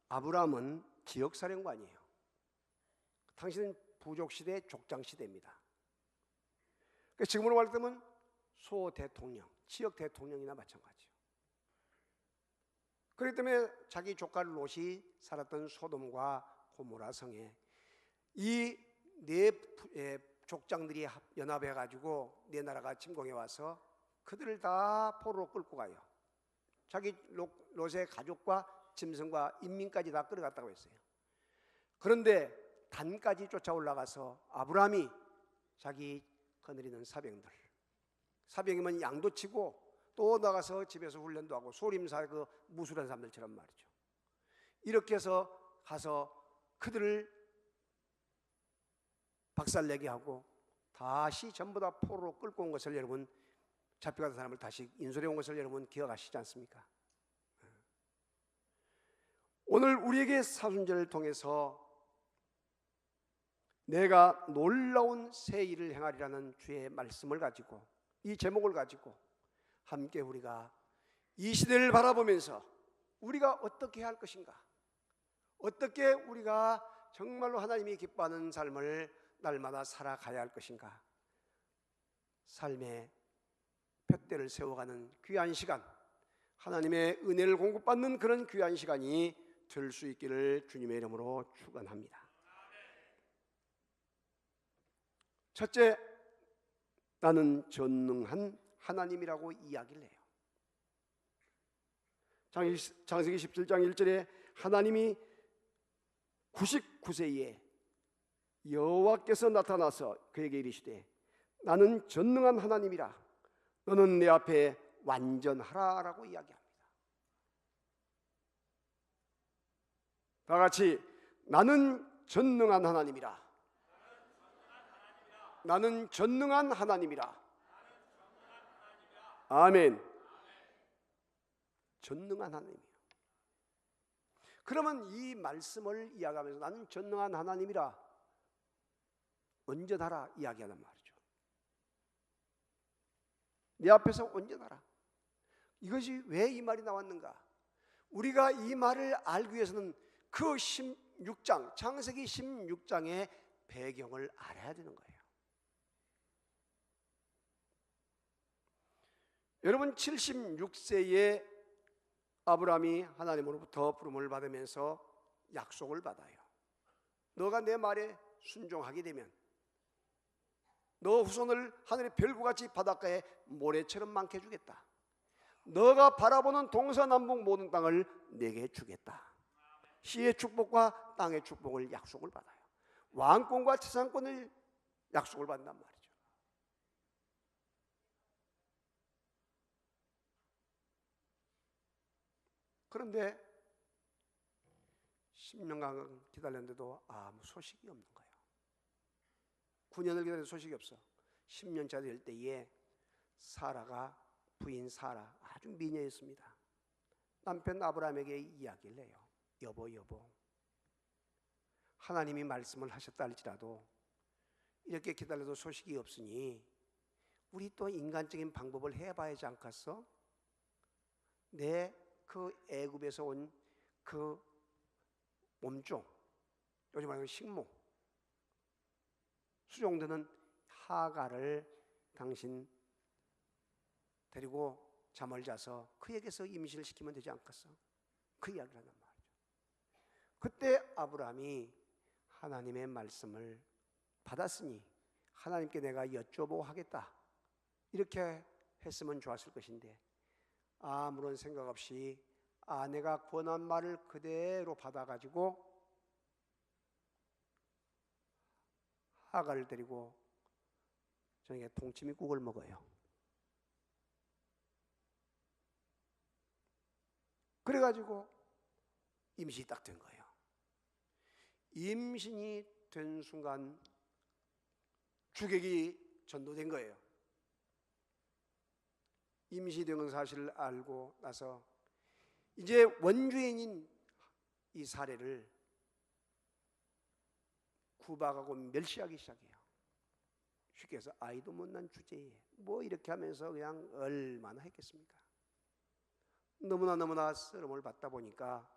아브라함은 지역사령관이에요. 당신은 부족시대 족장시대입니다. 지금으로 말하면 소대통령, 지역 대통령이나 마찬가지예요. 그렇기 때문에 자기 조카 롯이 살았던 소돔과 고모라 성에 이 네 족장들이 연합해가지고 네 나라가 침공해 와서 그들을 다 포로로 끌고 가요. 자기 롯의 가족과 짐승과 인민까지 다 끌어갔다고 했어요. 그런데 단까지 쫓아 올라가서 아브라함이 자기 거느리는 사병이면 양도 치고 또 나가서 집에서 훈련도 하고 소림사 그 무술한 사람들처럼 말이죠. 이렇게 해서 가서 그들을 박살내게 하고 다시 전부 다 포로로 끌고 온 것을 여러분, 잡혀간 사람을 다시 인솔해 온 것을 여러분 기억하시지 않습니까? 오늘 우리에게 사순절을 통해서 내가 놀라운 새 일을 행하리라는 주의 말씀을 가지고, 이 제목을 가지고 함께 우리가 이 시대를 바라보면서 우리가 어떻게 해야 할 것인가, 어떻게 우리가 정말로 하나님이 기뻐하는 삶을 날마다 살아가야 할 것인가, 삶의 푯대를 세워가는 귀한 시간, 하나님의 은혜를 공급받는 그런 귀한 시간이 될 수 있기를 주님의 이름으로 축원합니다. 첫째, 나는 전능한 하나님이라고 이야기를 해요. 창세기 17장 1절에 하나님이 99세에 여호와께서 나타나서 그에게 이르시되 나는 전능한 하나님이라 너는 내 앞에 완전하라 라고 이야기합니다. 다 같이 나는 전능한 하나님이라. 나는 전능한 하나님이라. 아멘. 전능한 하나님이요. 그러면 이 말씀을 이야기하면서 나는 전능한 하나님이라, 온전하라 이야기하는 말이죠. 내 앞에서 온전하라. 이것이 왜 이 말이 나왔는가? 우리가 이 말을 알기 위해서는 그 16장, 창세기 16장의 배경을 알아야 되는 거예요. 여러분, 76세에 아브라함이 하나님으로부터 부름을 받으면서 약속을 받아요. 너가 내 말에 순종하게 되면 너 후손을 하늘의 별과 같이 바닷가에 모래처럼 많게 해주겠다. 너가 바라보는 동서남북 모든 땅을 내게 주겠다. 시의 축복과 땅의 축복을 약속을 받아요. 왕권과 재산권을 약속을 받는단 말이죠. 그런데 10년간 기다렸는데도 아무 소식이 없는 거예요. 9년을 기다려도 소식이 없어. 10년차 될 때에 부인 사라, 아주 미녀였습니다. 남편 아브라함에게 이야기를 해요. 여보, 하나님이 말씀을 하셨다 할지라도 이렇게 기다려도 소식이 없으니 우리 또 인간적인 방법을 해봐야 하지 않겠어? 내 그 애굽에서 온 그 몸종, 요즘 말하는 식모, 수종되는 하가를 당신 데리고 잠을 자서 그에게서 임신을 시키면 되지 않겠어? 그 이야기를 한단 말이죠. 그때 아브라함이 하나님의 말씀을 받았으니 하나님께 내가 여쭤보고 하겠다, 이렇게 했으면 좋았을 것인데 아무런 생각 없이 아내가 권한 말을 그대로 받아가지고 하가를 데리고 저녁에 동치미국을 먹어요. 그래가지고 임신이 딱 된 거예요. 임신이 된 순간 주객이 전도된 거예요. 임신된 사실을 알고 나서 이제 원주인인 이 사례를 구박하고 멸시하기 시작해요. 쉽게 해서 아이도 못난 주제에 뭐 이렇게 하면서 그냥 얼마나 했겠습니까? 너무나 쓰름을 받다 보니까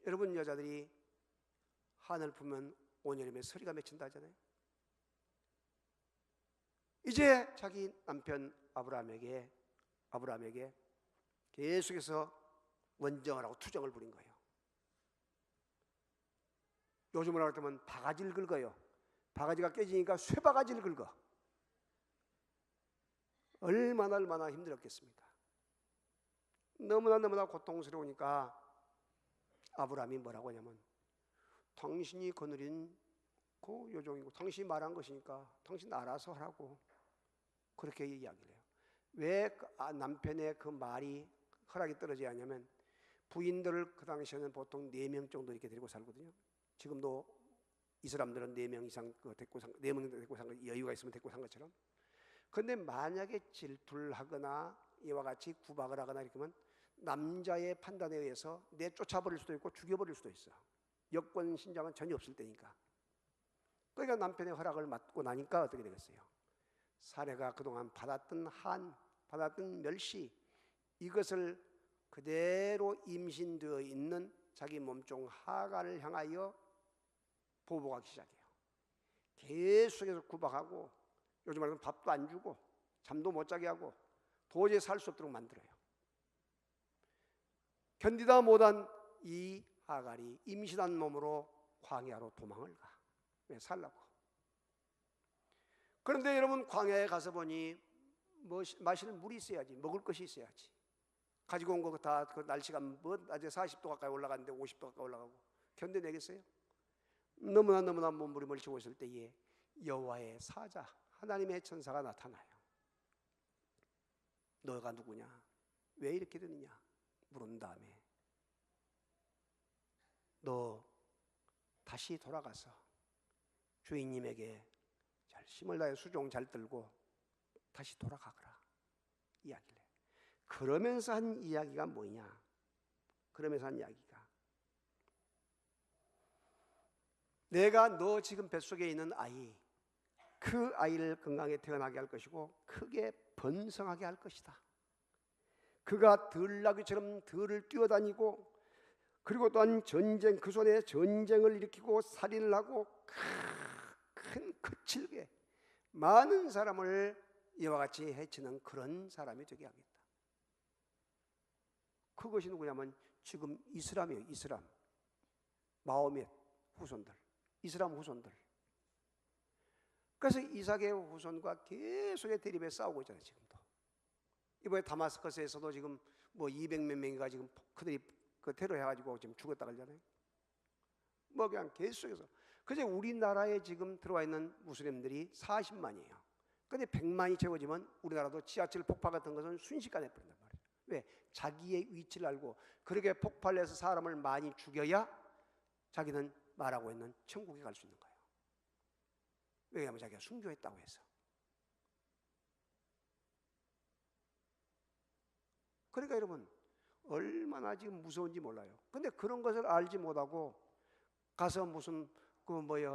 여러분 여자들이 하늘 보면 온여름에 서리가 맺힌다 하잖아요. 이제 자기 남편 아브라함에게 계속해서 원정을 하고 투정을 부린 거예요. 요즘으로 하면 바가지를 긁어요. 바가지가 깨지니까 쇠바가지를 긁어. 얼마나 힘들었겠습니까? 너무나 고통스러우니까 아브라함이 뭐라고 하냐면, 당신이 거느린 그 요종이고 당신이 말한 것이니까 당신 알아서 하라고 그렇게 이야기를 해요. 왜 남편의 그 말이 허락이 떨어져야 하냐면, 부인들을 그 당시에는 보통 4명 정도 이렇게 데리고 살거든요. 지금도 이 사람들은 4명 이상 데리고 산, 4명 데리고 산 거, 여유가 있으면 데리고 산 것처럼. 그런데 만약에 질투를 하거나 이와 같이 구박을 하거나 이렇게 하면 남자의 판단에 의해서 내쫓아버릴 수도 있고 죽여버릴 수도 있어. 여권 신장은 전혀 없을 때니까. 그러니까 남편의 허락을 받고 나니까 어떻게 되겠어요? 사례가 그동안 받았던 멸시, 이것을 그대로 임신되어 있는 자기 몸종 하갈을 향하여 보복하기 시작해요. 계속해서 구박하고, 요즘 말하면 밥도 안 주고 잠도 못 자게 하고 도저히 살 수 없도록 만들어요. 견디다 못한 이 하갈이 임신한 몸으로 광야로 도망을 가. 왜? 살라고. 그런데 여러분, 광야에 가서 보니 마실 물이 있어야지, 먹을 것이 있어야지. 가지고 온 거 다 그 날씨가 낮에 40도 가까이 올라갔는데 50도 가까이 올라가고 견뎌내겠어요? 너무나 몸부림을 치고 있을 때에 여호와의 사자, 하나님의 천사가 나타나요. 너가 누구냐? 왜 이렇게 되느냐? 물은 다음에, 너 다시 돌아가서 주인님에게 잘 힘을 다해 수종 잘 들고 다시 돌아가거라 이야기를 해요. 그러면서 한 이야기가 뭐냐? 그러면서 한 이야기가, 내가 너 지금 뱃속에 있는 아이, 그 아이를 건강하게 태어나게 할 것이고 크게 번성하게 할 것이다. 그가 들나귀처럼 들을 뛰어다니고, 그리고 또한 전쟁, 그 손에 전쟁을 일으키고 살인을 하고 큰 거칠게 많은 사람을 이와 같이 해치는 그런 사람이 되게 하겠다. 그것이 누구냐면 지금 이슬람이에요. 이슬람, 마호멧 후손들, 이슬람 후손들. 그래서 이삭의 후손과 계속의 대립에 싸우고 있잖아요. 지금도 이번에 다마스커스에서도 지금 뭐 200몇 명이가 지금 그들이 그 테러해가지고 지금 죽었다 그러잖아요. 뭐 그냥 계속해서. 그래서 우리나라에 지금 들어와 있는 무슬림들이 40만이에요. 근데 100만이 채워지면 우리나라도 지하철 폭파 같은 것은 순식간에 버린단 말이에요. 왜? 자기의 위치를 알고 그렇게 폭발을 해서 사람을 많이 죽여야 자기는 말하고 있는 천국에 갈 수 있는 거예요. 왜냐하면 자기가 순교했다고 해서. 그러니까 여러분, 얼마나 지금 무서운지 몰라요. 근데 그런 것을 알지 못하고 가서 무슨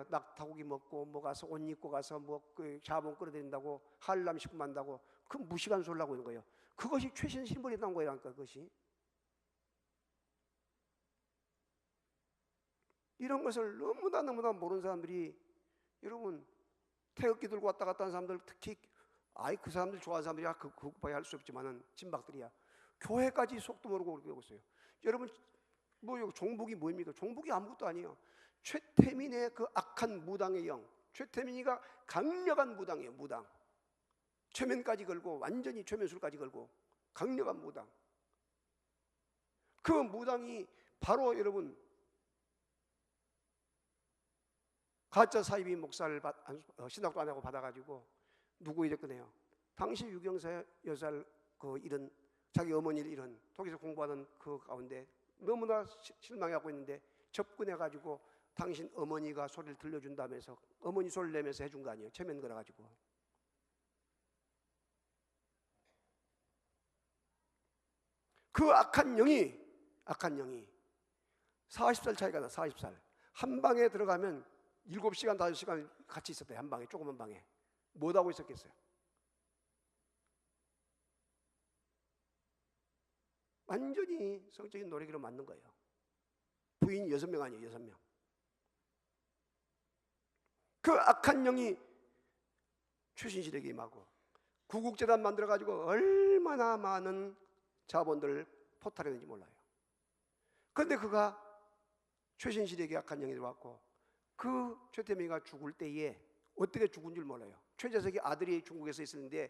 낙타고기 먹고 뭐 가서 옷 입고 가서 뭐 그 자본 끌어들인다고 한람 식품 한다고 그 무시간 소리를 하고 있는 거예요. 그것이 최신 신분이라는 거라니까. 그것이 이런 것을 너무나 모르는 사람들이, 여러분 태극기 들고 왔다 갔다 하는 사람들, 특히 그 사람들 좋아하는 사람들이야 그거 봐야 할 수 없지만은 진박들이야 교회까지 속도 모르고 그렇게 하고 있어요. 여러분 뭐 종북이 뭐입니까? 종북이 아무것도 아니에요. 최태민의 그 악한 무당의 영, 최태민이가 강력한 무당이에요. 무당, 최면까지 걸고 완전히 최면술까지 걸고 강력한 무당. 그 무당이 바로 여러분 가짜 사이비 목사를 신학도 안 하고 받아가지고 누구 이랬거든요. 당시 유경사 여사를 잃은, 자기 어머니를 잃은, 독일에서 공부하던 그 가운데 너무나 실망하고 있는데 접근해가지고 당신 어머니가 소리를 들려준다면서 어머니 소리를 내면서 해준 거 아니에요. 체면 걸어가지고. 그 악한 영이 40살 차이가 나. 40살 한 방에 들어가면 7시간 5시간 같이 있었대요. 한 방에, 조그만 방에. 뭐하고 있었겠어요? 완전히 성적인 노래기로 맞는 거예요. 부인 6명 아니에요, 6명. 그 악한 영이 최순실에게 임하고 구국재단 만들어가지고 얼마나 많은 자본들을 포탈했는지 몰라요. 그런데 그가 최순실에게 악한 영이 들어왔고 그 최태민이가 죽을 때에 어떻게 죽은 줄 몰라요. 최재석이 아들이 중국에서 있었는데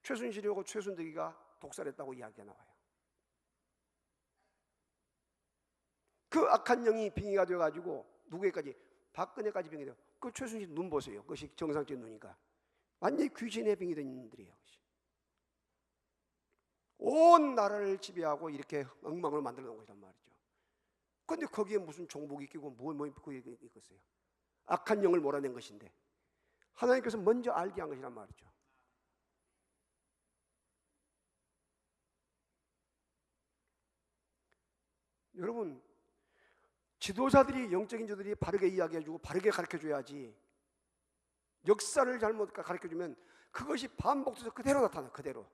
최순실이하고 최순덕이가 독살했다고 이야기가 나와요. 그 악한 영이 빙의가 되어가지고 누구에까지? 박근혜까지 빙의돼요. 그 최순실 눈 보세요. 그것이 정상적인 눈이니까 완전히 귀신의 빙의된 인들이에요. 온 나라를 지배하고 이렇게 엉망으로 만들어 놓은 것이란 말이죠. 그런데 거기에 무슨 종복이 끼고 뭐 입고 있겠어요? 악한 영을 몰아낸 것인데 하나님께서 먼저 알게 한 것이란 말이죠. 여러분, 지도자들이, 영적인 자들이 바르게 이야기해주고 바르게 가르쳐줘야지. 역사를 잘못 가르쳐주면 그것이 반복돼서 그대로 나타나요. 그대로.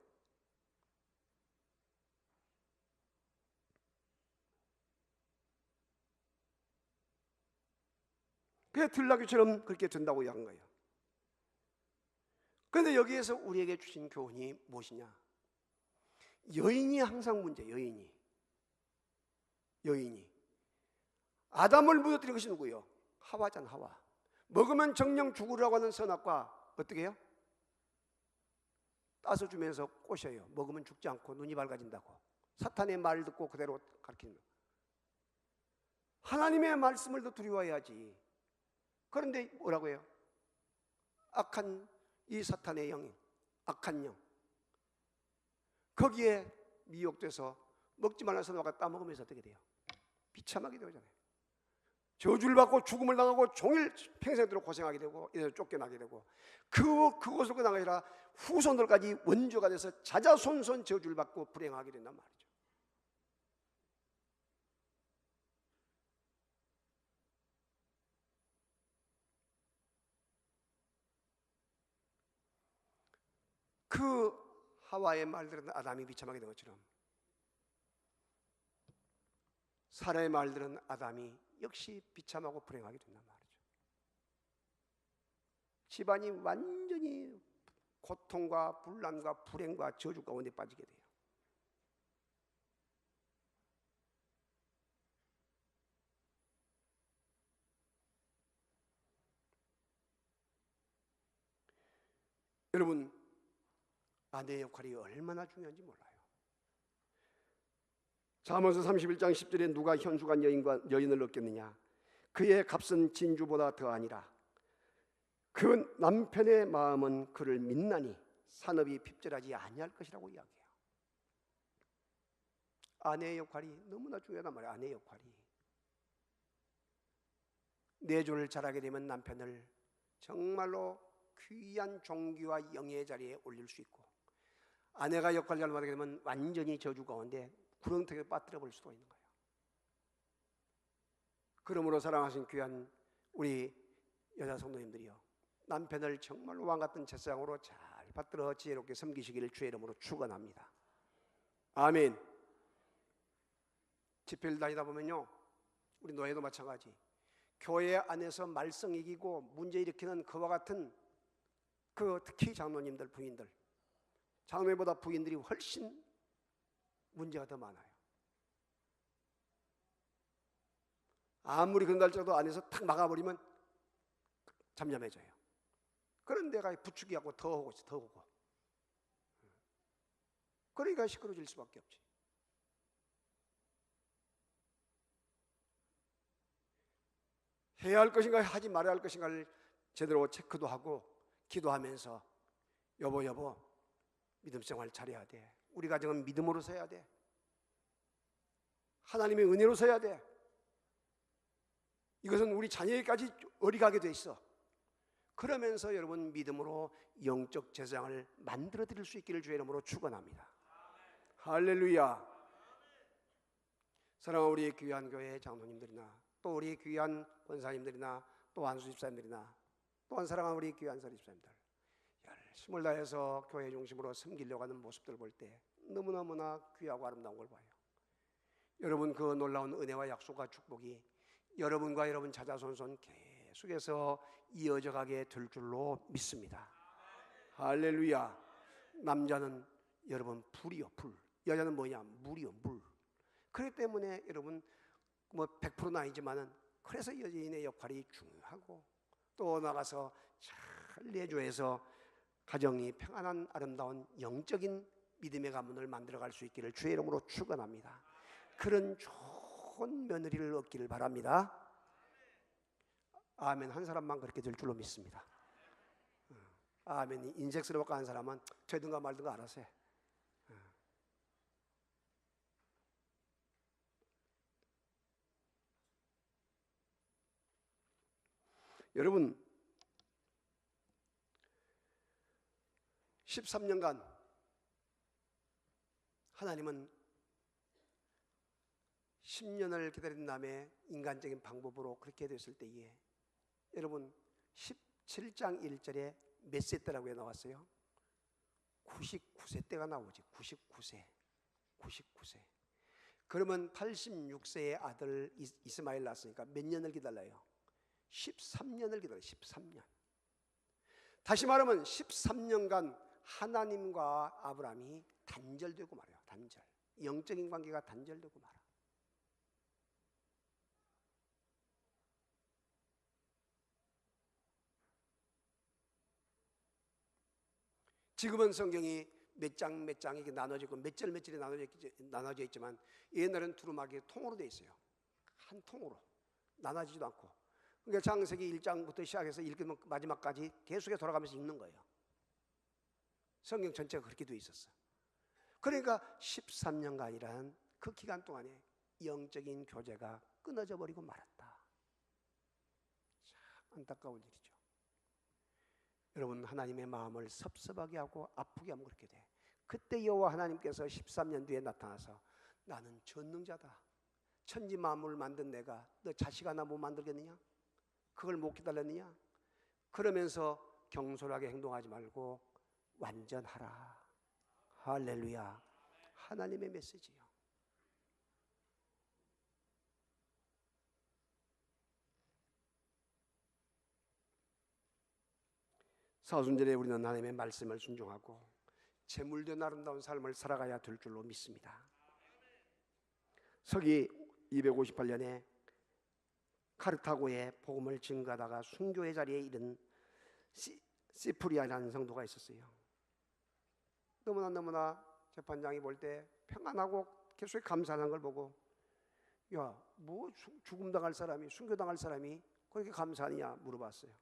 그게 들나귀처럼 그렇게 된다고 이야기한 거예요. 그런데 여기에서 우리에게 주신 교훈이 무엇이냐? 여인이 항상 문제. 여인이 아담을 무너뜨린 것이 누구예요? 하와잖아. 하와. 먹으면 정령 죽으라고 하는 선악과 어떻게 해요? 따서 주면서 꼬셔요. 먹으면 죽지 않고 눈이 밝아진다고. 사탄의 말 듣고 그대로 가르치는 거예요. 하나님의 말씀을 더 두려워해야지. 그런데 뭐라고 해요? 악한 이 사탄의 영, 악한 영, 거기에 미혹돼서 먹지 말라는 선악과 따먹으면서 어떻게 돼요? 비참하게 되잖아요. 저주를 받고 죽음을 당하고 종일 평생도록 고생하게 되고 이래서 쫓겨나게 되고 그것을 끝난 게 아니라 후손들까지 원조가 돼서 자자손손 저주를 받고 불행하게 된단 말이죠. 그 하와의 말들은 아담이 비참하게 된 것처럼 사라의 말들은 아담이 역시 비참하고 불행하게 된단 말이죠. 집안이 완전히 고통과 분란과 불행과 저주 가운데 빠지게 돼요. 여러분, 아내의 역할이 얼마나 중요한지 몰라요. 잠언서 31장 10절에 누가 현숙한 여인을 얻겠느냐? 그의 값은 진주보다 더하니라. 그 남편의 마음은 그를 믿나니 산업이 핍절하지 아니할 것이라고 이야기해요. 아내의 역할이 너무나 중요하단 말이에요. 아내의 역할이. 내조를 잘하게 되면 남편을 정말로 귀한 종기와 영예의 자리에 올릴 수 있고, 아내가 역할을 잘못하게 되면 완전히 저주 가운데 구렁텅이에 빠뜨려 버릴 수도 있는 거예요. 그러므로 사랑하신 귀한 우리 여자 성도님들이요, 남편을 정말로 왕같은 제사장으로 잘 받들어 지혜롭게 섬기시기를 주의 이름으로 축원합니다. 아멘. 집회를 다니다 보면요, 우리 노예도 마찬가지, 교회 안에서 말썽 이기고 문제 일으키는 그와 같은 특히 장로님들, 부인들, 장로님보다 부인들이 훨씬 문제가 더 많아요. 아무리 그런다 할지라도 안에서 탁 막아버리면 잠잠해져요. 그런 데가 부추기하고 더 오고. 그러니까 시끄러질 수밖에 없지. 해야 할 것인가 하지 말아야 할 것인가를 제대로 체크도 하고 기도하면서 여보 믿음 생활 잘해야 돼. 우리 가정은 믿음으로 서야 돼. 하나님의 은혜로 서야 돼. 이것은 우리 자녀에게까지 어리가게 돼 있어. 그러면서 여러분 믿음으로 영적 제사장을 만들어 드릴 수 있기를 주의 이름으로 축원합니다. 할렐루야. 사랑하는 우리 귀한 교회 장로님들이나 또 우리 귀한 권사님들이나 또 안수 집사님들이나 또한 사랑하는 우리 귀한 서리 집사님들, 열심을 다해서 교회 중심으로 섬기려고 하는 모습들을 볼 때 너무너무나 귀하고 아름다운 걸 봐요. 여러분, 그 놀라운 은혜와 약속과 축복이 여러분과 여러분 자자손손 계속해서 이어져 가게 될 줄로 믿습니다. 할렐루야. 남자는 여러분 불이요, 불. 여자는 뭐냐? 물이요, 물. 그렇기 때문에 여러분 뭐 100%는 아니지만은 그래서 여자인의 역할이 중요하고, 또 나가서 잘 내조해서 가정이 평안한 아름다운 영적인 믿음의 가문을 만들어갈 수 있기를 주의 이름으로 축원합니다. 그런 좋은 며느리를 얻기를 바랍니다. 아멘. 한 사람만 그렇게 될 줄로 믿습니다. 아멘. 인색스럽고 한 사람은 되든가 말든가 알아서 해. 여러분 13년간 하나님은 10년을 기다린 다음에 인간적인 방법으로 그렇게 됐을 때에 여러분 17장 1절에 몇 세 때라고 나왔어요? 99세 때가 나오지. 99세. 그러면 86세의 아들 이스마엘 낳았으니까 몇 년을 기다려요? 13년을 기다려요. 13년. 다시 말하면 13년간 하나님과 아브라함이 단절되고 말아요. 단절. 영적인 관계가 단절되고 말아. 지금은 성경이 몇 장 몇 장이 나눠져 있고 몇 절 몇 절이 나눠져 있지만 옛날에는 두루마기 통으로 되어 있어요. 한 통으로 나눠지지도 않고. 그러니까 창세기 1장부터 시작해서 읽으면 마지막까지 계속해서 돌아가면서 읽는 거예요. 성경 전체가 그렇게 되어 있었어. 그러니까 13년간이라는 그 기간 동안에 영적인 교제가 끊어져 버리고 말았다. 참 안타까운 일이죠. 여러분 하나님의 마음을 섭섭하게 하고 아프게 하면 그렇게 돼. 그때 여호와 하나님께서 13년 뒤에 나타나서 나는 전능자다. 천지 만물을 만든 내가 너 자식 하나 못 만들겠느냐? 그걸 못 기다렸느냐? 그러면서 경솔하게 행동하지 말고 완전하라. 할렐루야. 하나님의 메시지요. 사순절에 우리는 하나님의 말씀을 순종하고 재물된 아름다운 삶을 살아가야 될 줄로 믿습니다. 서기 258년에 카르타고에 복음을 증거하다가 순교의 자리에 이른 시프리아라는 성도가 있었어요. 너무나 재판장이 볼 때 평안하고 계속 감사하는 걸 보고, 야, 뭐 죽음 당할 사람이, 순교 당할 사람이 그렇게 감사하느냐 물어봤어요.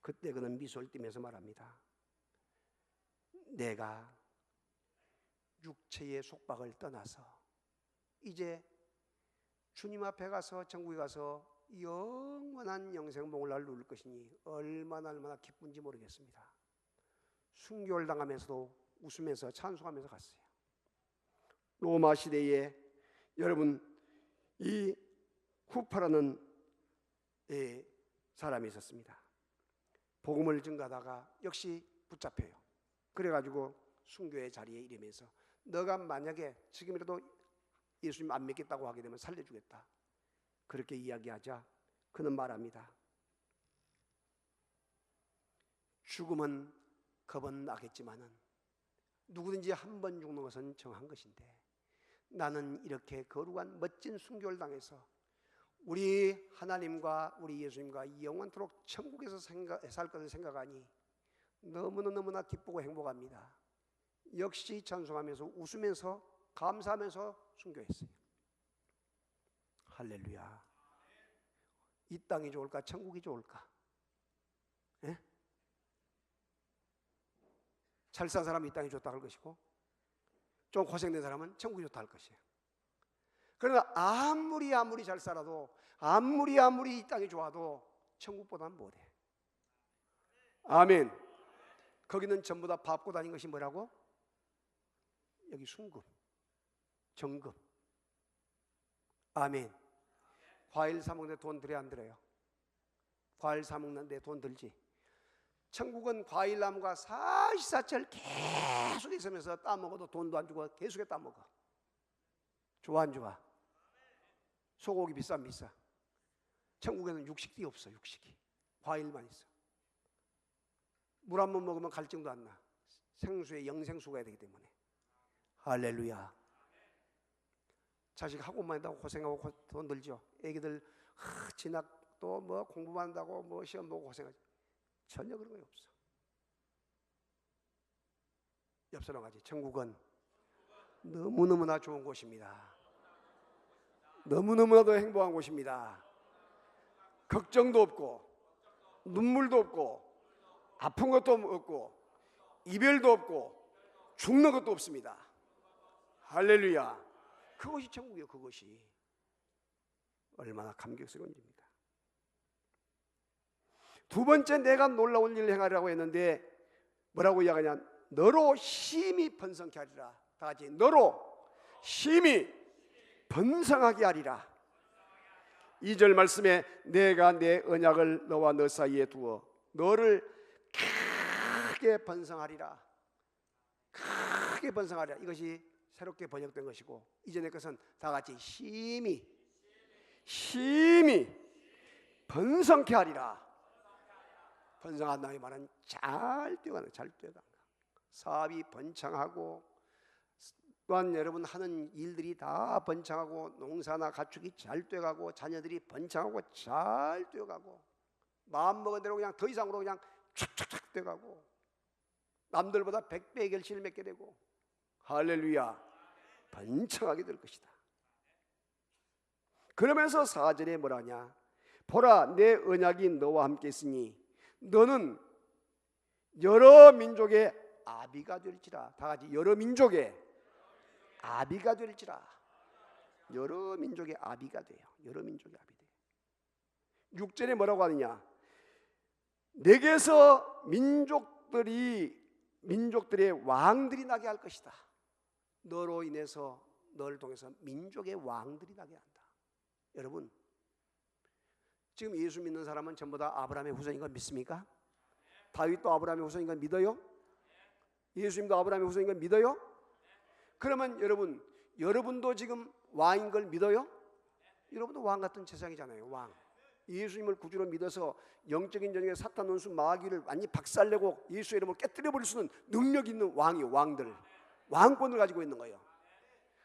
그때 그는 미소를 띠면서 말합니다. 내가 육체의 속박을 떠나서 이제 주님 앞에 가서 천국에 가서 영원한 영생복을 날 누릴 것이니 얼마나 기쁜지 모르겠습니다. 순교를 당하면서도 웃으면서 찬송하면서 갔어요. 로마 시대에 여러분 이 후파라는 사람이 있었습니다. 복음을 증거하다가 역시 붙잡혀요. 그래가지고 순교의 자리에 이르면서 너가 만약에 지금이라도 예수님 안 믿겠다고 하게 되면 살려주겠다. 그렇게 이야기하자 그는 말합니다. 죽음은 겁은 나겠지만은 누구든지 한 번 죽는 것은 정한 것인데 나는 이렇게 거룩한 멋진 순교를 당해서 우리 하나님과 우리 예수님과 영원토록 천국에서 살 것을 생각하니 너무나 기쁘고 행복합니다. 역시 찬송하면서 웃으면서 감사하면서 순교했어요. 할렐루야. 이 땅이 좋을까? 천국이 좋을까? 예? 잘 산 사람은 이 땅이 좋다 할 것이고 좀 고생된 사람은 천국이 좋다 할 것이에요. 그러나 아무리 잘 살아도 아무리 이 땅이 좋아도 천국보다는 못해. 아멘. 거기는 전부 다 밟고 다닌 것이 뭐라고? 여기 순금, 정금. 아멘. 과일 사 먹는데 돈 들여 안 들어요? 과일 사 먹는데 돈 들지. 천국은 과일나무가 44철 계속 있으면서 따먹어도 돈도 안 주고 계속해 따먹어. 좋아 안 좋아? 소고기 비싸. 천국에는 육식이 없어. 육식이 과일만 있어. 물 한 번 먹으면 갈증도 안 나. 생수에 영생수가 되기 때문에. 할렐루야. 자식 학원만 한다고 고생하고 돈 들죠. 애기들 진학 또 뭐 공부만 한다고 뭐 시험 보고 고생하지. 전혀 그런 거 없어. 옆 사람 하지. 천국은 너무너무나 좋은 곳입니다. 너무너무나도 행복한 곳입니다. 걱정도 없고 눈물도 없고 아픈 것도 없고 이별도 없고 죽는 것도 없습니다. 할렐루야. 그것이 천국이에요. 그것이 얼마나 감격스러운 일입니까? 두 번째, 내가 놀라운 일을 행하리라고 했는데 뭐라고 이야기하냐? 너로 심히 번성케 하리라. 다 같이 너로 심히 번성하게 하리라. 2절 말씀에 내가 내 언약을 너와 너 사이에 두어 너를 크게 번성하리라. 크게 번성하리라. 이것이 새롭게 번역된 것이고, 이전의 것은 다 같이 심히 번성케 하리라. 번성한다는 말은 잘 뛰어가는, 잘 뛰어가는. 사업이 번창하고, 또한 여러분 하는 일들이 다 번창하고, 농사나 가축이 잘 뛰어가고, 자녀들이 번창하고 잘 뛰어가고, 마음 먹은 대로 그냥 더 이상으로 그냥 촥촥촥 뛰어가고, 남들보다 100배의 결실을 맺게 되고, 할렐루야, 번창하게 될 것이다. 그러면서 4절에 뭐라냐? 보라, 내 언약이 너와 함께 있으니 너는 여러 민족의 아비가 될지라. 다 같이 여러 민족의 아비가 될지라. 여러 민족의 아비가 돼요. 여러 민족의 아비 돼요. 6절에 뭐라고 하느냐? 내게서 민족들의 왕들이 나게 할 것이다. 너로 인해서, 너를 통해서 민족의 왕들이 나게 한다. 여러분, 지금 예수 믿는 사람은 전부 다 아브라함의 후손인 걸 믿습니까? 다윗도 아브라함의 후손인 걸 믿어요? 예수님도 아브라함의 후손인 걸 믿어요? 그러면 여러분도 지금 왕인 걸 믿어요? 여러분도 왕 같은 세상이잖아요. 왕. 예수님을 구주로 믿어서 영적인 전쟁에 사탄 원수 마귀를 완전히 박살내고 예수의 이름을 깨뜨려 버릴 수 있는 능력 있는 왕이요. 왕들, 왕권을 가지고 있는 거예요.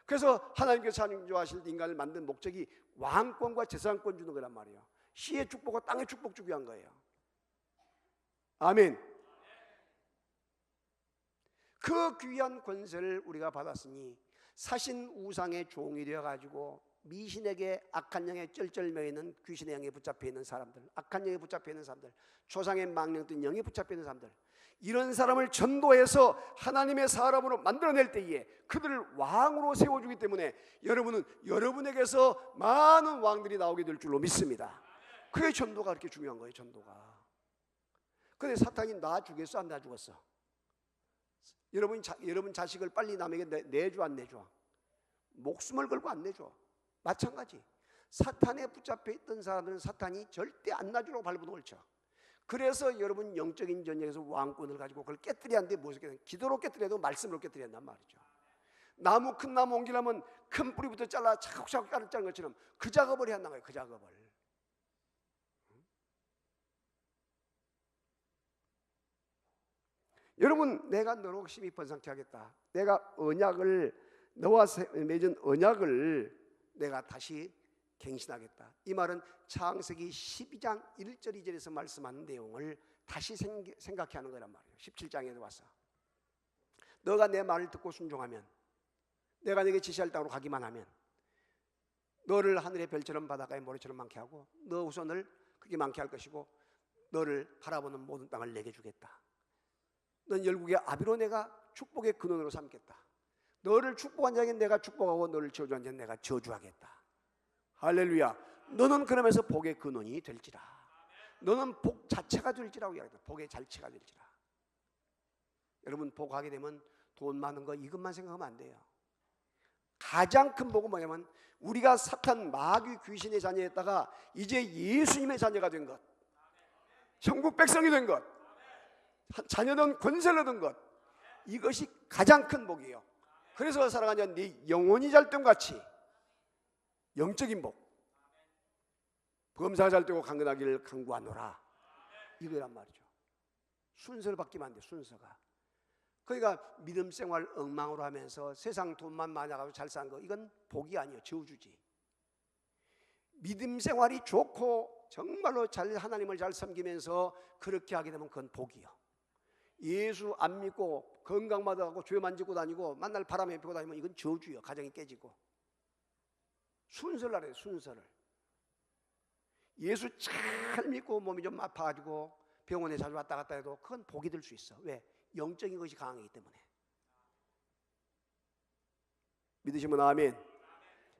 그래서 하나님께서 창조하실 인간을 만든 목적이 왕권과 재산권 주는 거란 말이에요. 시의 축복과 땅의 축복 주기 위한 거예요. 아멘. 그 귀한 권세를 우리가 받았으니 사신 우상의 종이 되어가지고 미신에게 악한 영에 쩔쩔매어 있는 귀신의 영에 붙잡혀 있는 사람들, 악한 영에 붙잡혀 있는 사람들, 조상의 망령된 영에 붙잡혀 있는 사람들, 이런 사람을 전도해서 하나님의 사람으로 만들어낼 때에 그들을 왕으로 세워주기 때문에 여러분은 여러분에게서 많은 왕들이 나오게 될 줄로 믿습니다. 그게 전도가 그렇게 중요한 거예요. 전도가. 그런데 사탄이 나 죽였어, 안 나 죽었어? 여러분 자식을 빨리 남에게 내줘, 안 내줘? 목숨을 걸고 안 내줘. 마찬가지. 사탄에 붙잡혀 있던 사람들은 사탄이 절대 안 놔주려고 발버둥을 쳐. 그래서 여러분 영적인 전쟁에서 왕권을 가지고 그걸 깨뜨려야 하는데 무엇을 깨뜨려? 기도로 깨뜨려야 되고 말씀으로 깨뜨려야 한단 말이죠. 나무 큰 나무 옮기려면 큰 뿌리부터 잘라 차곡차곡 자르는 것처럼 그 작업을 해야 한다는 거예요. 그 작업을. 여러분, 내가 너로 심히 번성케 하겠다. 내가 너와 맺은 언약을 내가 다시 갱신하겠다. 이 말은 창세기 12장 1절 2절에서 말씀하는 내용을 다시 생각해 하는 거란 말이에요. 17장에도 와서 너가 내 말을 듣고 순종하면, 내가 네게 지시할 땅으로 가기만 하면 너를 하늘의 별처럼 바닷가의 모래처럼 많게 하고 너 후손을 그렇게 많게 할 것이고 너를 바라보는 모든 땅을 내게 주겠다. 넌 열국의 아비로 내가 축복의 근원으로 삼겠다. 너를 축복한 자에게 내가 축복하고 너를 저주한 자에게 내가 저주하겠다. 할렐루야. 너는 그러면서 복의 근원이 될지라. 너는 복 자체가 될지라고 이야기합니다. 복의 자체가 될지라. 여러분, 복하게 되면 돈 많은 거 이것만 생각하면 안 돼요. 가장 큰 복은 뭐냐면 우리가 사탄 마귀 귀신의 자녀였다가 이제 예수님의 자녀가 된 것, 천국 백성이 된 것, 자녀든 권세를 얻은 것, 이것이 가장 큰 복이에요. 그래서 사랑하는 네 영혼이 잘 됨 같이 영적인 복, 범사가 잘 되고 강건하기를 간구하노라. 이거란 말이죠. 순서를 바뀌면 안 돼. 순서가. 그러니까 믿음 생활 엉망으로 하면서 세상 돈만 많이 나가고 잘 산 거, 이건 복이 아니에요. 저주지. 믿음 생활이 좋고 정말로 잘 하나님을 잘 섬기면서 그렇게 하게 되면 그건 복이요. 예수 안 믿고 건강받아가고 죄 만지고 다니고 만날 바람에 피고 다니면 이건 저주요. 가정이 깨지고. 순서를 알아요. 순서를. 예수 잘 믿고 몸이 좀 아파가지고 병원에 자주 왔다 갔다 해도 그건 복이 될 수 있어. 왜? 영적인 것이 강하기 때문에. 믿으시면 아멘.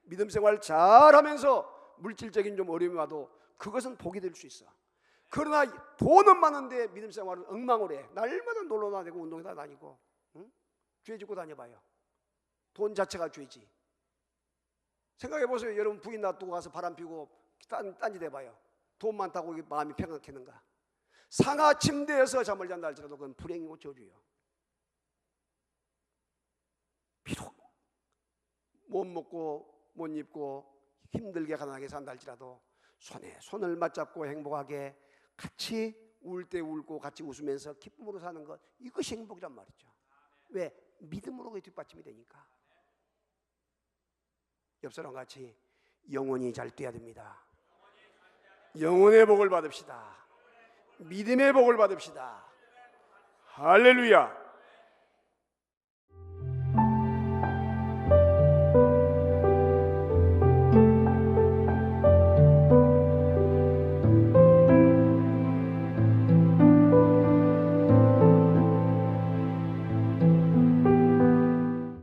믿음 생활 잘하면서 물질적인 좀 어려움이 와도 그것은 복이 될 수 있어. 그러나 돈은 많은데 믿음 생활은 엉망으로 해. 날마다 놀러 다니고 운동에다 다니고, 응? 죄 짓고 다녀봐요. 돈 자체가 죄지. 생각해 보세요. 여러분 부인 놔두고 가서 바람 피고 딴짓 해봐요. 돈 많다고 마음이 평안했는가? 상하 침대에서 잠을 잔다 할지라도 그건 불행이고 저주요. 비록 못 먹고 못 입고 힘들게 가난하게 산다 할지라도 손에 손을 맞잡고 행복하게 같이 울 때 울고 같이 웃으면서 기쁨으로 사는 것, 이것이 행복이란 말이죠. 왜? 믿음으로 그게 뒷받침이 되니까. 옆 사람 같이 영혼이 잘 돼야 됩니다. 영혼의 복을 받읍시다. 믿음의 복을 받읍시다. 할렐루야.